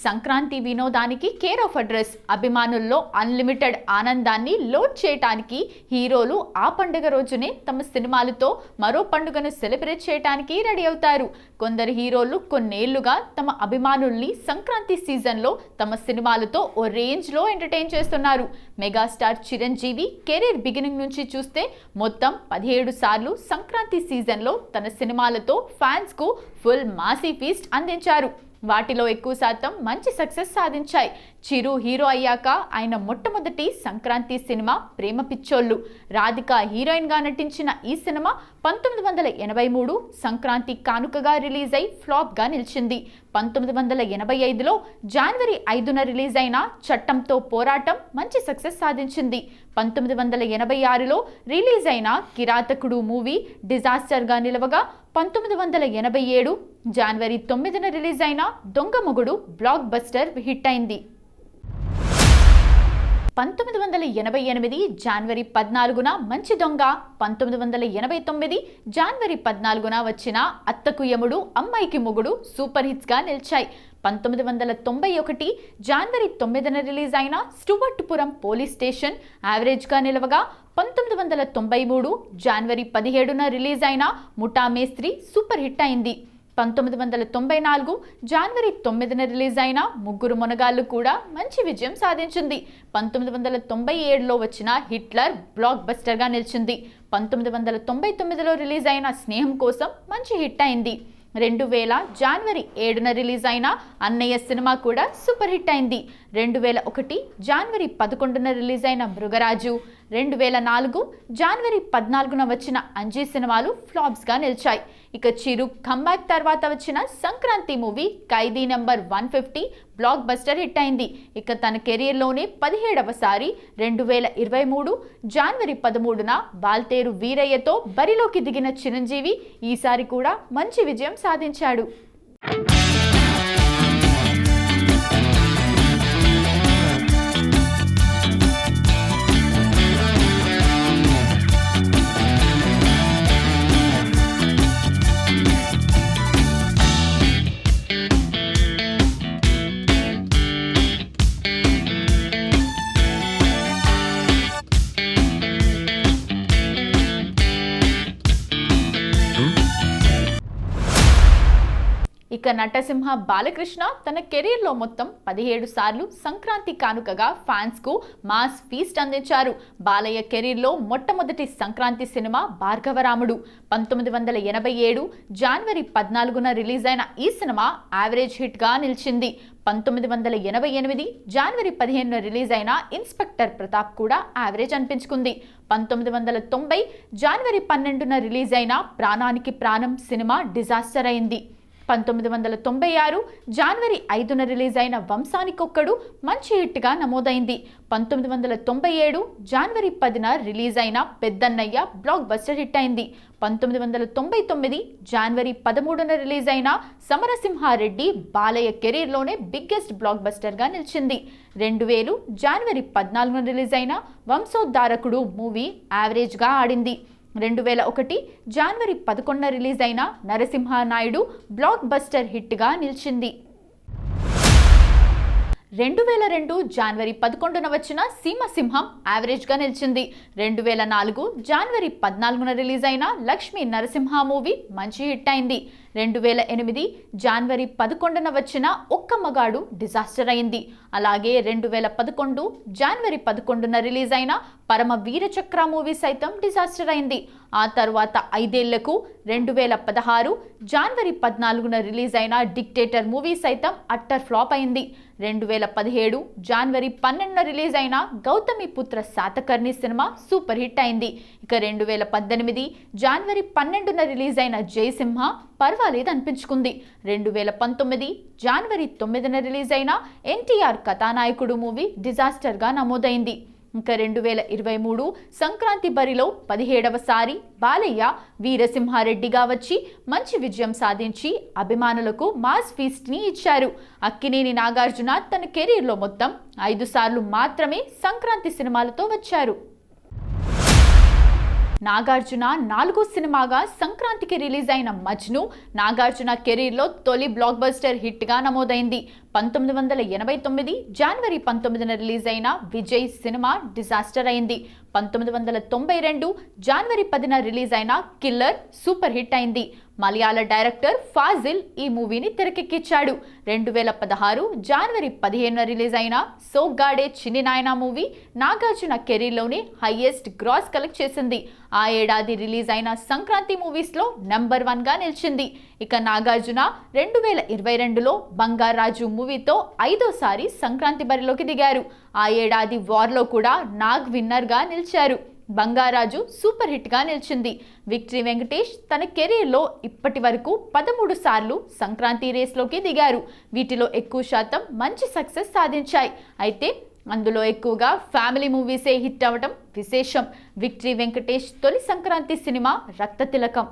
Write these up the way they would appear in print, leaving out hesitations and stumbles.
సంక్రాంతి వినోదానికి care of address. అభిమానుల్లో unlimited ఆనందాన్ని లోడ్ చేయడానికి హీరోలు ఆ పండుగ రోజునే తమ సినిమాలతో మరో పండుగను సెలబ్రేట్ చేయడానికి రెడీ అవుతారు. కొందరు హీరోలు కొన్నేళ్లుగా తమ అభిమానుల్ని సంక్రాంతి సీజన్లో తమ సినిమాలతో ఓ రేంజ్లో ఎంటర్టైన్ చేస్తున్నారు. మెగాస్టార్ చిరంజీవి కెరీర్ బిగినింగ్ నుంచి చూస్తే మొత్తం 17 సార్లు సంక్రాంతి సీజన్లో తన సినిమాలతో ఫ్యాన్స్కు ఫుల్ మాసీ ఫీస్ట్ అందించారు. వాటిలో ఎక్కువ శాతం మంచి సక్సెస్ సాధించాయి. చిరు హీరో అయ్యాక ఆయన మొట్టమొదటి సంక్రాంతి సినిమా ప్రేమ పిచ్చోళ్ళు. రాధిక హీరోయిన్గా నటించిన ఈ సినిమా 1983 సంక్రాంతి కానుకగా రిలీజ్ అయి ఫ్లాప్గా నిలిచింది. 1985లో జనవరి 5న రిలీజ్ అయిన చట్టంతో పోరాటం మంచి సక్సెస్ సాధించింది. 1986లో రిలీజ్ అయిన కిరాతకుడు మూవీ డిజాస్టర్గా నిలవగా 1987 జనవరి 9న రిలీజ్ అయిన దొంగ మొగుడు బ్లాక్ బస్టర్ హిట్ అయింది. 1988 జనవరి 14న మంచి దొంగ, 1989 జనవరి 14న వచ్చిన అత్తకు యముడు అమ్మాయికి మొగుడు సూపర్ హిట్స్గా నిలిచాయి. 1991 జనవరి 9న రిలీజ్ అయిన స్టూవర్ట్పురం పోలీస్ స్టేషన్ యావరేజ్గా నిలవగా 1993 జనవరి 17న రిలీజ్ అయిన ముఠా మేస్త్రి సూపర్ హిట్ అయింది. 1994 జనవరి 9న రిలీజ్ అయిన ముగ్గురు మొనగాళ్ళు కూడా మంచి విజయం సాధించింది. 1997లో వచ్చిన హిట్లర్ బ్లాక్ బస్టర్గా నిలిచింది. 1999లో రిలీజ్ అయిన స్నేహం కోసం మంచి హిట్ అయింది. 2000 జనవరి 7న రిలీజ్ అయిన అన్నయ్య సినిమా కూడా సూపర్ హిట్ అయింది. 2001 జనవరి 11న రిలీజ్ అయిన మృగరాజు, 2004 జనవరి 14న వచ్చిన అంజీ సినిమాలు ఫ్లాప్స్గా నిలిచాయి. ఇక చిరు కంబ్యాక్ తర్వాత వచ్చిన సంక్రాంతి మూవీ ఖైదీ నంబర్ 150 బ్లాక్ బస్టర్ హిట్ అయింది. ఇక తన కెరీర్లోనే 17వ సారి 2023 జనవరి 13న వాల్తేరు వీరయ్యతో బరిలోకి దిగిన చిరంజీవి ఈసారి కూడా మంచి విజయం సాధించాడు. ఇక నటసింహ బాలకృష్ణ తన కెరీర్లో మొత్తం 17 సార్లు సంక్రాంతి కానుకగా ఫ్యాన్స్కు మాస్ ఫీస్ట్ అందించారు. బాలయ్య కెరీర్లో మొట్టమొదటి సంక్రాంతి సినిమా భార్గవరాముడు. 1987 జనవరి 14న రిలీజ్ అయిన ఈ సినిమా యావరేజ్ హిట్గా నిలిచింది. 1988 జనవరి 15న రిలీజ్ అయిన ఇన్స్పెక్టర్ ప్రతాప్ కూడా యావరేజ్ అనిపించుకుంది. 1990 జనవరి 12న రిలీజ్ అయిన ప్రాణానికి ప్రాణం సినిమా డిజాస్టర్ అయింది. 1996 జనవరి 5న రిలీజ్ అయిన వంశానికొక్కడు మంచి హిట్గా నమోదైంది. 1997 జనవరి 10న రిలీజ్ అయిన పెద్దన్నయ్య బ్లాక్ బస్టర్ హిట్ అయింది. 1999 జనవరి 13న రిలీజ్ అయిన సమరసింహారెడ్డి బాలయ్య కెరీర్లోనే బిగ్గెస్ట్ బ్లాక్ బస్టర్గా నిలిచింది. 2000 జనవరి 14న రిలీజ్ అయిన వంశోద్ధారకుడు మూవీ యావరేజ్గా ఆడింది. 2001 జనవరి 11న రిలీజ్ అయిన నరసింహనాయుడు బ్లాక్ బస్టర్ హిట్గా నిలిచింది. 2002 జనవరి 11న వచ్చిన సీమసింహం యావరేజ్గా నిలిచింది. 2004 జనవరి 14న రిలీజ్ అయిన లక్ష్మీ నరసింహ మూవీ మంచి హిట్ అయింది. 2008 జనవరి 11న వచ్చిన ఒక్క మగాడు డిజాస్టర్ అయింది. అలాగే 2011 జనవరి 11న రిలీజ్ అయిన పరమ వీరచక్ర మూవీ సైతం డిజాస్టర్ అయింది. ఆ తర్వాత 5 ఏళ్లకు 2016 జనవరి 14న రిలీజ్ అయిన డిక్టేటర్ మూవీ సైతం అట్టర్ ఫ్లాప్ అయింది. 2017 జనవరి 12న రిలీజ్ అయిన Gautamiputra Satakarni cinema super hit అయింది. ఇక 2018 జనవరి 12న రిలీజ్ అయిన జయసింహ పర్వాలేదు అనిపించుకుంది. 2019 జనవరి 9న రిలీజ్ అయిన ఎన్టీఆర్ కథానాయకుడు మూవీ డిజాస్టర్గా నమోదైంది. ఇంకా 2023 సంక్రాంతి బరిలో 17వ సారి బాలయ్య వీరసింహారెడ్డిగా వచ్చి మంచి విజయం సాధించి అభిమానులకు మాస్ ఫీస్ట్ని ఇచ్చారు. అక్కినేని నాగార్జున తన కెరీర్లో మొత్తం 5 సార్లు మాత్రమే సంక్రాంతి సినిమాలతో వచ్చారు. నాగార్జున 4వ సినిమాగా సంక్రాంతికి రిలీజ్ అయిన మజ్ను నాగార్జున కెరీర్లో తొలి బ్లాక్ బస్టర్ హిట్గా నమోదైంది. 1989 జనవరి 19న రిలీజ్ అయిన విజయ్ సినిమా డిజాస్టర్ అయింది. 1992 జనవరి 10న రిలీజ్ అయిన కిల్లర్ సూపర్ హిట్ అయింది. మలయాళ డైరెక్టర్ ఫాజిల్ ఈ మూవీని తెరకెక్కించాడు. 2016 జనవరి 15న రిలీజ్ అయిన సోగ్గాడే చిన్ని నాయనా మూవీ నాగార్జున కెరీర్లోనే హైయెస్ట్ గ్రాస్ కలెక్ట్ చేసింది. ఆ ఏడాది రిలీజ్ అయిన సంక్రాంతి మూవీస్లో నెంబర్ 1గా నిలిచింది. ఇక నాగార్జున 2022లో బంగారాజు మూవీతో 5వసారి సంక్రాంతి బరిలోకి దిగారు. ఆ ఏడాది వార్లో కూడా నాగ్ విన్నర్గా నిలిచారు. బంగారాజు సూపర్ హిట్గా నిలిచింది. విక్టరీ వెంకటేష్ తన కెరీర్లో ఇప్పటి వరకు 13 సార్లు సంక్రాంతి రేస్లోకి దిగారు. వీటిలో ఎక్కువ శాతం మంచి సక్సెస్ సాధించాయి. అయితే అందులో ఎక్కువగా ఫ్యామిలీ మూవీసే హిట్ అవ్వడం విశేషం. విక్టరీ వెంకటేష్ తొలి సంక్రాంతి సినిమా రక్తతిలకం.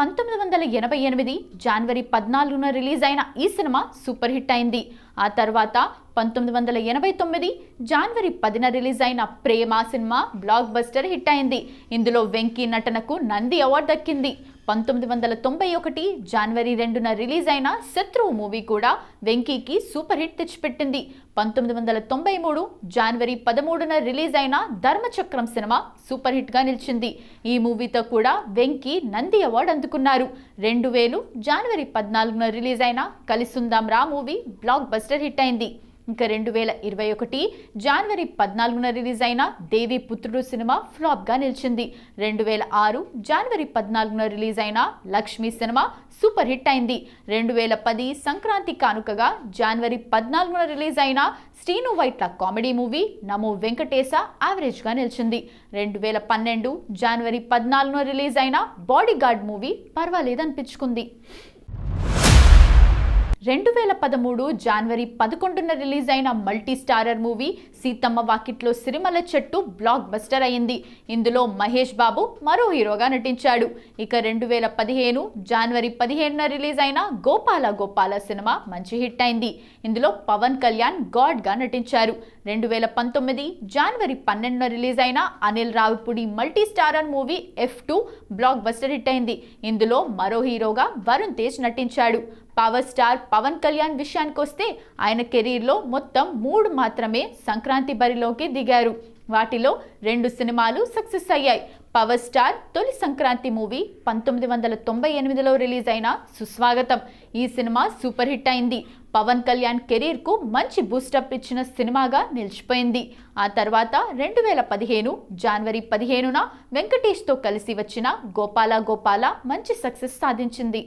1988 జనవరి 14న రిలీజ్ అయిన ఈ సినిమా సూపర్ హిట్ అయింది. ఆ తర్వాత 1989 జనవరి 10న రిలీజ్ అయిన ప్రేమ సినిమా బ్లాక్ బస్టర్ హిట్ అయింది. ఇందులో వెంకీ నటనకు నంది అవార్డు దక్కింది. 1991 జనవరి 2న రిలీజ్ అయిన శత్రువు మూవీ కూడా వెంకీకి సూపర్ హిట్ తెచ్చిపెట్టింది. 1993 జనవరి 13న రిలీజ్ అయిన ధర్మచక్రం సినిమా సూపర్ హిట్గా నిలిచింది. ఈ మూవీతో కూడా వెంకీ నంది అవార్డు అందుకున్నారు. 2000 జనవరి 14న రిలీజ్ అయిన కలిసుందాం రా మూవీ బ్లాక్ బస్టర్ హిట్ అయింది. ఇంకా 2021 జనవరి 14న రిలీజ్ అయిన దేవి పుత్రుడు సినిమా ఫ్లాప్గా నిలిచింది. 2006 జనవరి 14న రిలీజ్ అయిన లక్ష్మి సినిమా సూపర్ హిట్ అయింది. 2010 సంక్రాంతి కానుకగా జనవరి 14న రిలీజ్ అయిన శ్రీను వైట్ల కామెడీ మూవీ నమో వెంకటేశ యావరేజ్గా నిలిచింది. 2012 జనవరి 14న రిలీజ్ అయిన బాడీగార్డ్ మూవీ పర్వాలేదనిపించుకుంది. 2013 జనవరి 11న రిలీజ్ అయిన మల్టీ స్టారర్ మూవీ సీతమ్మ వాకిట్లో సిరిమల చెట్టు బ్లాక్ బస్టర్ అయింది. ఇందులో మహేష్ బాబు మరో హీరోగా నటించాడు. ఇక 2015 జనవరి 15న రిలీజ్ అయిన గోపాల గోపాల సినిమా మంచి హిట్ అయింది. ఇందులో పవన్ కళ్యాణ్ గాడ్గా నటించారు. 2019 జనవరి 12న రిలీజ్ అయిన Anil Ravipudi multi starrer movie F2 block buster hit అయింది. ఇందులో మరో హీరోగా వరుణ్ తేజ్ నటించాడు. పవర్ స్టార్ పవన్ కళ్యాణ్ విషయానికి వస్తే ఆయన కెరీర్లో మొత్తం 3 మాత్రమే సంక్రాంతి బరిలోకి దిగారు. వాటిలో 2 సినిమాలు సక్సెస్ అయ్యాయి. పవర్ స్టార్ తొలి సంక్రాంతి మూవీ 1998లో రిలీజ్ అయిన సుస్వాగతం. ఈ సినిమా సూపర్ హిట్ అయింది. పవన్ కళ్యాణ్ కెరీర్కు మంచి బూస్టప్ ఇచ్చిన సినిమాగా నిలిచిపోయింది. ఆ తర్వాత 2015 జనవరి 15న వెంకటేష్తో కలిసి వచ్చిన గోపాల గోపాల మంచి సక్సెస్ సాధించింది.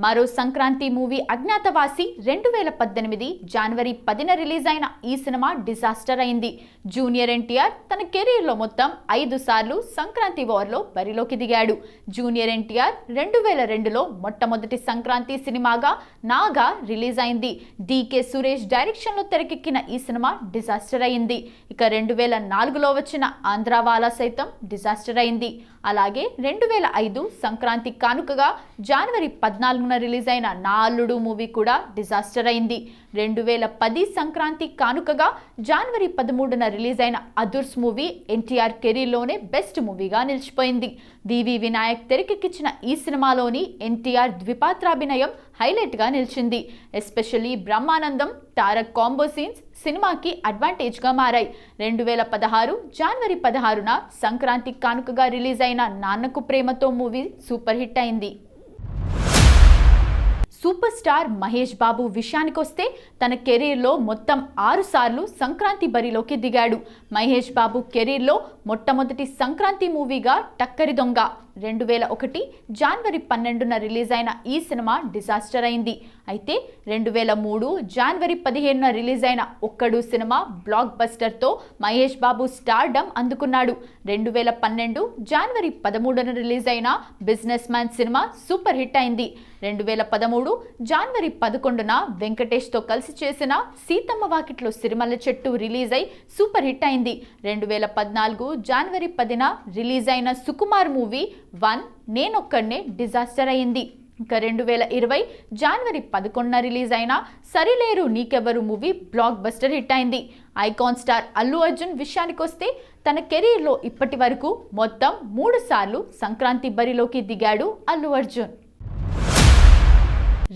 మరో సంక్రాంతి మూవీ అజ్ఞాతవాసి 2018 జనవరి 10న రిలీజ్ అయిన ఈ సినిమా డిజాస్టర్ అయింది. జూనియర్ ఎన్టీఆర్ తన కెరీర్లో మొత్తం 5 సార్లు సంక్రాంతి వార్లో బరిలోకి దిగాడు. జూనియర్ ఎన్టీఆర్ 2002లో మొట్టమొదటి సంక్రాంతి సినిమాగా నాగా రిలీజ్ అయింది. డికే సురేష్ డైరెక్షన్లో తెరకెక్కిన ఈ సినిమా డిజాస్టర్ అయింది. ఇక 2004లో వచ్చిన ఆంధ్రావాలా సైతం డిజాస్టర్ అయింది. అలాగే 2005 సంక్రాంతి కానుకగా జనవరి 14న రిలీజ్ అయిన నా అల్లుడు మూవీ కూడా డిజాస్టర్ అయింది. 2010 సంక్రాంతి కానుకగా జనవరి 13న రిలీజ్ అయిన అదుర్స్ మూవీ ఎన్టీఆర్ కెరీర్లోనే బెస్ట్ మూవీగా నిలిచిపోయింది. వివి వినాయక్ తెరకెక్కించిన ఈ సినిమాలోని ఎన్టీఆర్ ద్విపాత్రాభినయం హైలైట్గా నిలిచింది. Especially Brahmanandam Tarak combo scenes సినిమాకి అడ్వాంటేజ్గా మారాయి. 2016 జనవరి 16న సంక్రాంతి కానుకగా రిలీజ్ అయిన Nannaku Prematho movie super hit అయింది. సూపర్ స్టార్ మహేష్ బాబు విషయానికొస్తే తన కెరీర్లో మొత్తం 6 సార్లు సంక్రాంతి బరిలోకి దిగాడు. మహేష్ బాబు కెరీర్లో మొట్టమొదటి సంక్రాంతి మూవీగా టక్కరి దొంగ 2001 జనవరి 12న రిలీజ్ అయిన ఈ సినిమా డిజాస్టర్ అయింది. అయితే 2003 జనవరి 15న రిలీజ్ అయిన ఒక్కడు cinema black బస్టర్తో Mahesh Babu stardom అందుకున్నాడు. 2012 జనవరి 13న రిలీజ్ అయిన business man cinema super hit అయింది. 2013 జనవరి 11న వెంకటేష్తో కలిసి చేసిన సీతమ్మ వాకిట్లో సిరిమల్ల చెట్టు రిలీజ్ అయి సూపర్ హిట్ అయింది. 2014 జనవరి 10న రిలీజ్ అయిన సుకుమార్ మూవీ 1 నేనొక్కడినే డిజాస్టర్ అయింది. ఇంకా 2020 జనవరి 11న రిలీజ్ అయిన సరిలేరు నీకెవరు మూవీ బ్లాక్ బస్టర్ హిట్ అయింది. ఐకాన్ స్టార్ అల్లు అర్జున్ విషయానికి వస్తే తన కెరీర్లో ఇప్పటి వరకు మొత్తం 3 సార్లు సంక్రాంతి బరిలోకి దిగాడు అల్లు అర్జున్.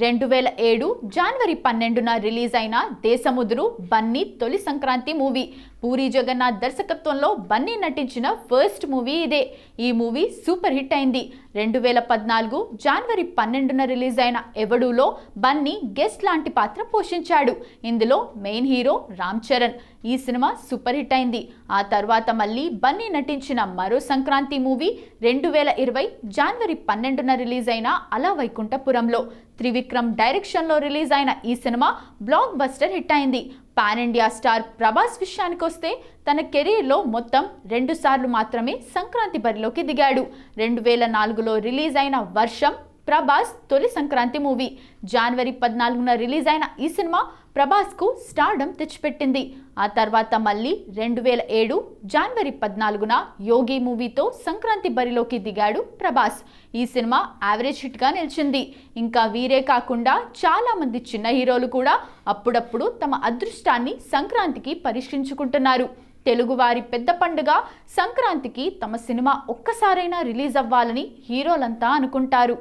2007 జనవరి 12న రిలీజ్ అయిన దేశముదురు బన్నీ తొలి సంక్రాంతి మూవీ. పూరి జగన్నాథ్ దర్శకత్వంలో బన్నీ నటించిన ఫస్ట్ మూవీ ఇదే. ఈ మూవీ సూపర్ హిట్ అయింది. 2014 జనవరి 12న రిలీజ్ అయిన ఎవడులో బన్నీ గెస్ట్ లాంటి పాత్ర పోషించాడు. ఇందులో మెయిన్ హీరో రామ్ చరణ్. ఈ సినిమా సూపర్ హిట్ అయింది. ఆ తర్వాత మళ్ళీ బన్నీ నటించిన మరో సంక్రాంతి మూవీ 2020 జనవరి 12న రిలీజ్ అయిన అల వైకుంఠపురంలో. త్రివిక్రమ్ డైరెక్షన్లో రిలీజ్ అయిన ఈ సినిమా బ్లాక్ బస్టర్ హిట్ అయింది. పాన్ ఇండియా స్టార్ ప్రభాస్ విషయానికి వస్తే తన కెరీర్లో మొత్తం 2 సార్లు మాత్రమే సంక్రాంతి బరిలోకి దిగాడు. 2004లో రిలీజ్ అయిన వర్షం ప్రభాస్ తొలి సంక్రాంతి మూవీ. జనవరి 14న రిలీజ్ అయిన ఈ సినిమా ప్రభాస్కు స్టార్డమ్ తెచ్చిపెట్టింది. ఆ తర్వాత మళ్ళీ 2007 జనవరి 14న యోగి మూవీతో సంక్రాంతి బరిలోకి దిగాడు ప్రభాస్. ఈ సినిమా యావరేజ్ హిట్గా నిలిచింది. ఇంకా వీరే కాకుండా చాలా మంది చిన్న హీరోలు కూడా అప్పుడప్పుడు తమ అదృష్టాన్ని సంక్రాంతికి పరీక్షించుకుంటున్నారు. తెలుగువారి పెద్ద పండుగ సంక్రాంతికి తమ సినిమా ఒక్కసారైనా రిలీజ్ అవ్వాలని హీరోలంతా అనుకుంటారు.